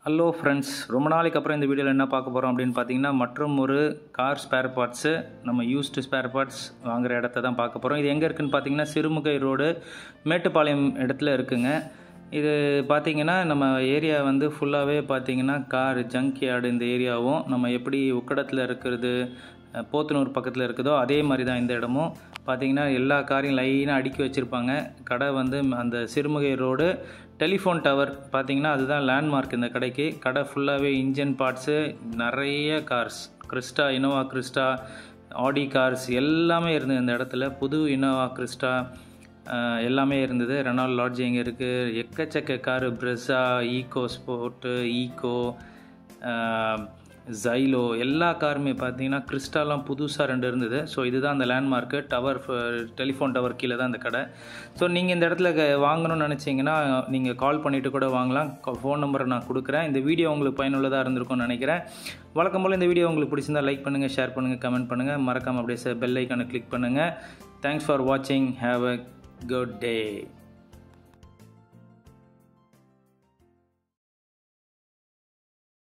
Hello friends, ரொம்ப நாளைக்கு அப்புறம் இந்த வீடியோவில் என்ன பார்க்க போகிறோம் அப்படின்னு பார்த்தீங்கன்னா, மற்றும் ஒரு கார் ஸ்பேர் பார்ட்ஸு, நம்ம யூஸ்டு ஸ்பேர் பார்ட்ஸ் வாங்குகிற இடத்த தான் பார்க்க போகிறோம். இது எங்கே இருக்குதுன்னு பார்த்தீங்கன்னா, சிறுமுகை ரோடு மேட்டுப்பாளையம் இடத்துல இருக்குங்க. இது பார்த்திங்கன்னா நம்ம ஏரியா வந்து ஃபுல்லாகவே பார்த்திங்கன்னா கார் ஜங்க் யார்டு. இந்த ஏரியாவும் நம்ம எப்படி உக்கடத்தில் இருக்கிறது, போத்தனூர் பக்கத்தில் இருக்குதோ அதே மாதிரி தான் இந்த இடமும். பார்த்திங்கன்னா எல்லா காரையும் லைனாக அடுக்கி வச்சுருப்பாங்க. கடை வந்து அந்த சிறுமுகை ரோடு டெலிஃபோன் டவர் பார்த்திங்கன்னா அதுதான் லேண்ட்மார்க் இந்த கடைக்கு. கடை ஃபுல்லாகவே இன்ஜின் பார்ட்ஸு, நிறைய கார்ஸ், கிறிஸ்டா, இனோவா கிறிஸ்டா, ஆடி கார்ஸ் எல்லாமே இருந்தது இந்த இடத்துல. புது இனோவா கிறிஸ்டா எல்லாமே இருந்தது. ரெனால்ட் லாட்ஜிங் இருக்குது, எக்கச்சக்க car, Brezza, EcoSport, Eeco, Xylo, எல்லா காருமே பார்த்தீங்கன்னா கிறிஸ்டாலாம் புதுசாக 2 இருந்தது. ஸோ இதுதான் அந்த லேண்ட்மார்க்கு. டவர், டெலிஃபோன் டவர் கீழே தான் இந்த கடை. ஸோ நீங்கள் இந்த இடத்துல வாங்கணும்னு நினச்சிங்கன்னா நீங்கள் கால் பண்ணிவிட்டு கூட வாங்கலாம். ஃபோன் நம்பரை நான் கொடுக்குறேன். இந்த வீடியோ உங்களுக்கு பயனுள்ளதாக இருந்திருக்கும்னு நினைக்கிறேன். வழக்கம் போல் இந்த வீடியோ உங்களுக்கு பிடிச்சிருந்தால் லைக் பண்ணுங்கள், ஷேர் பண்ணுங்கள், கமெண்ட் பண்ணுங்கள். மறக்காமல் அப்படியே பெல் ஐக்கானை கிளிக் பண்ணுங்கள். தேங்க்ஸ் ஃபார் வாட்சிங். Have a good day.